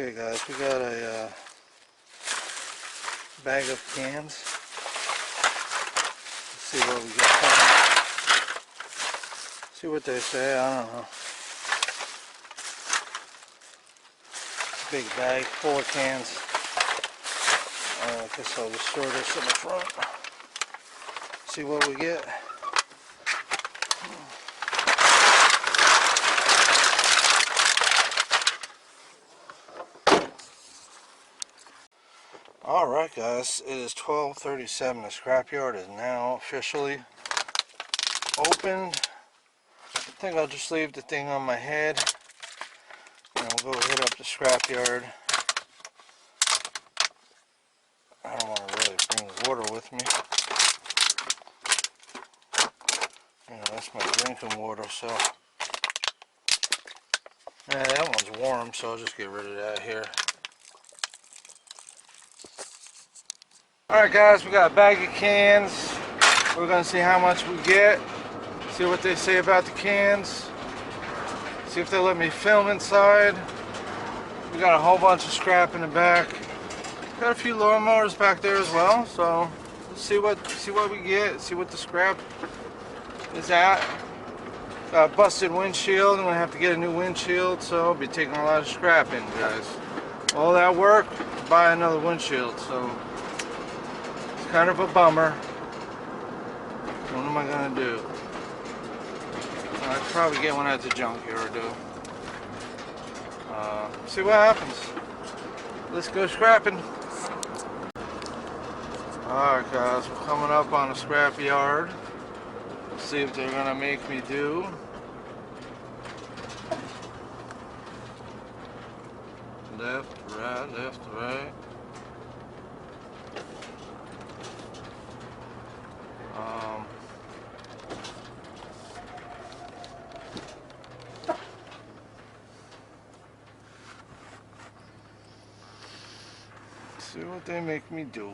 Okay guys, we got a bag of cans. Let's see what we got. See what they say, I don't know. Big bag full of cans. I guess I'll just store this in the front. See what we get. Alright guys, it is 12:37. The scrapyard is now officially opened. I think I'll just leave the thing on my head and we'll go hit up the scrapyard. I don't want to really bring the water with me. You know, that's my drinking water, so. Yeah, that one's warm, so I'll just get rid of that here. Alright guys, we got a bag of cans. We're going to see how much we get. See what they say about the cans. See if they let me film inside. We got a whole bunch of scrap in the back. Got a few lawnmowers back there as well. So let's see what we get. See what the scrap is at. Got a busted windshield. I'm going to have to get a new windshield. So I'll be taking a lot of scrap in, guys. All that work to buy another windshield. So kind of a bummer. What am I gonna do? I'd probably get one at the junkyard, though. See what happens. Let's go scrapping. Alright guys, we're coming up on a scrap yard. See if they're gonna make me do. Left, right. See what they make me do.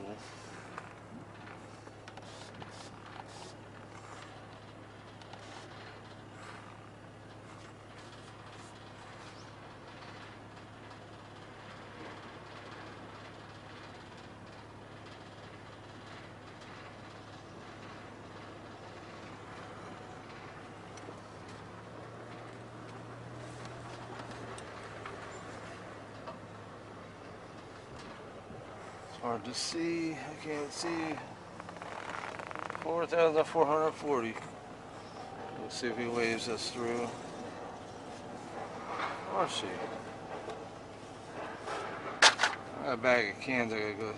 Hard to see, I can't see. 4,440. Let's see if he waves us through. Let's see. I got a bag of cans I gotta go.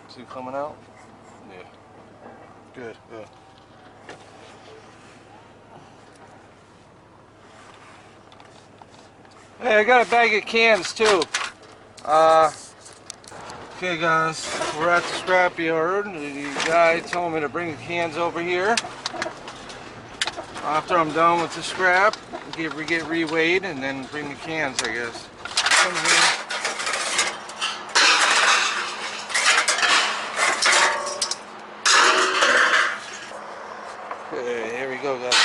Is he coming out? Yeah. Good. Hey, I got a bag of cans too. Okay guys, we're at the scrapyard. The guy told me to bring the cans over here. After I'm done with the scrap, get reweighed and then bring the cans, I guess. Come here. Okay, here we go guys.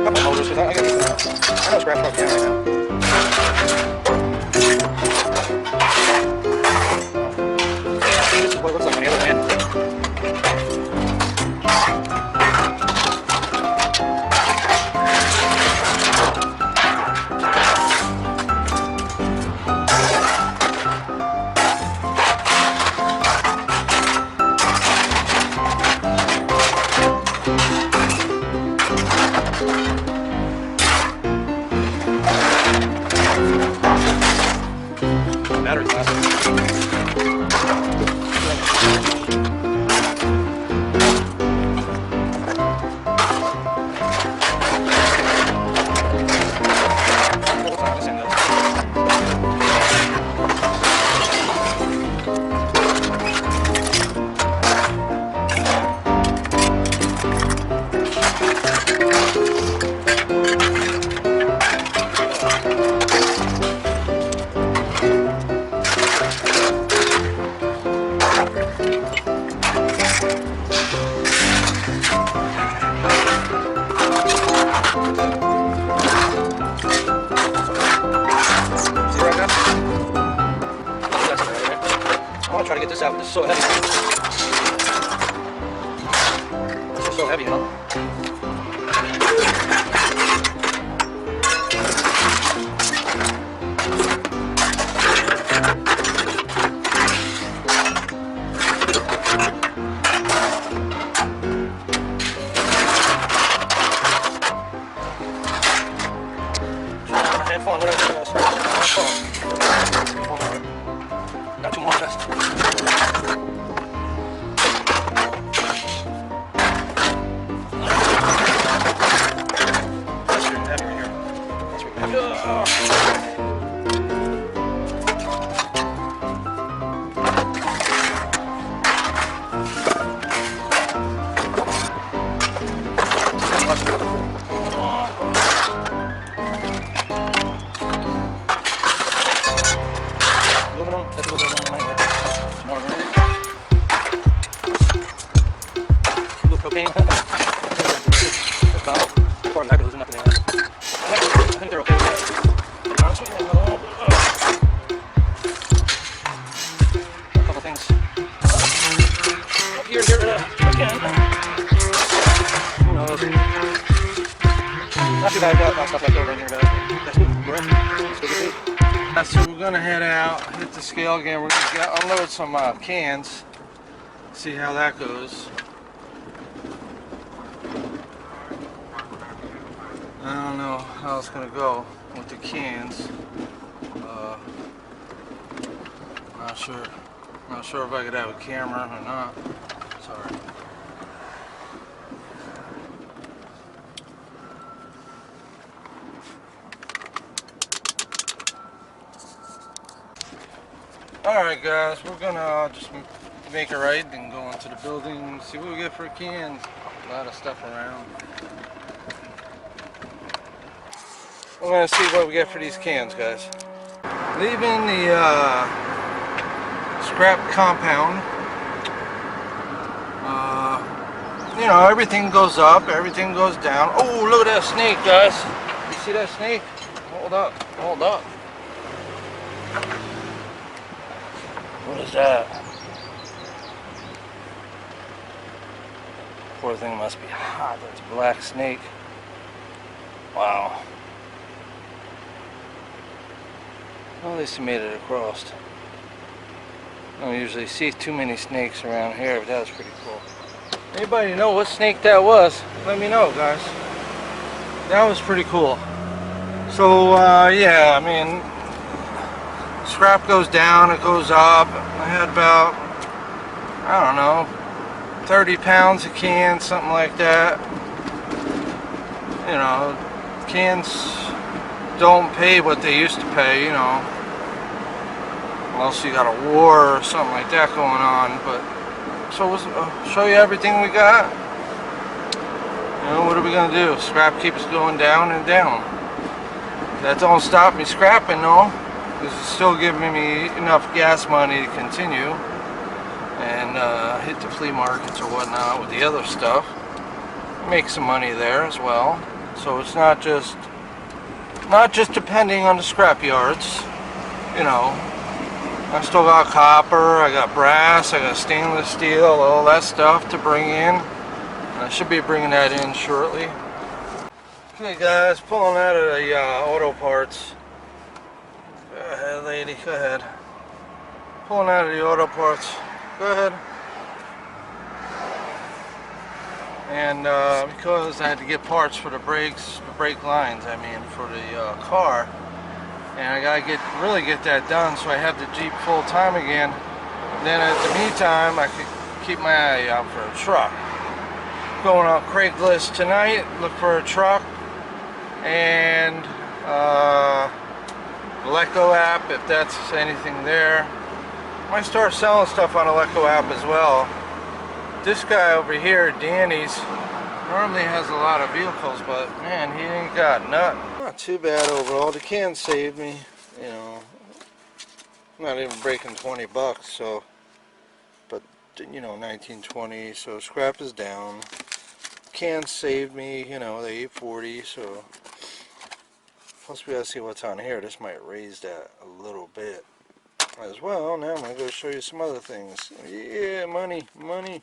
I know scratch truck can right now. This is what it looks like on the other end. try to get this out. This is so heavy. This is so heavy, you know. Got two more tests. That's really heavy right here. That's really heavy. Aluminum, that's a little bit of right there. Some more grenade. A little cocaine. That's about as far as that goes, nothing else. I think they're okay with that. A couple things. Up here, again. Who knows? Not too bad, got stuff left over in here, guys. That's good. We're in. Let's go get these. So we're gonna head out, hit the scale again. We're gonna unload some cans, see how that goes. I don't know how it's gonna go with the cans. Not sure if I could have a camera or not. Sorry. Alright guys, we're gonna just make a right and go into the building and see what we get for cans. A lot of stuff around. We're gonna see what we get for these cans, guys. Leaving the scrap compound. You know, everything goes up, everything goes down. Oh, look at that snake, guys. You see that snake? Hold up, hold up. What is that? Poor thing must be hot. That's a black snake. Wow. Well, at least he made it across. I don't usually see too many snakes around here, but that was pretty cool. Anybody know what snake that was? Let me know, guys. That was pretty cool. So, yeah, I mean, scrap goes down, it goes up. I had about, I don't know, 30 pounds of cans, something like that. You know, cans don't pay what they used to pay, you know. Unless you got a war or something like that going on. But so we'll show you everything we got. You know, what are we gonna do? Scrap keeps going down and down. That don't stop me scrapping though. This is still giving me enough gas money to continue and hit the flea markets or whatnot with the other stuff. Make some money there as well. So it's not just depending on the scrap yards. You know, I still got copper, I got brass, I got stainless steel, all that stuff to bring in. And I should be bringing that in shortly. Okay guys, pulling out of the auto parts. Go ahead lady, go ahead. Pulling out of the auto parts. Go ahead. And because I had to get parts for the brakes, the brake lines, I mean, for the car. And I gotta really get that done so I have the Jeep full time again. Then at the meantime, I could keep my eye out for a truck. Going on Craigslist tonight, look for a truck. And Eleco app, if that's anything there. Might start selling stuff on Eleco app as well. This guy over here, Danny's, normally has a lot of vehicles, but man, he ain't got nothing. Not too bad overall. The can saved me, you know. I'm not even breaking 20 bucks, so, but you know, 1920, so scrap is down. Can saved me, you know, the 840, so. Plus we gotta see what's on here. This might raise that a little bit. as well. Now I'm going to go show you some other things. Yeah, money, money.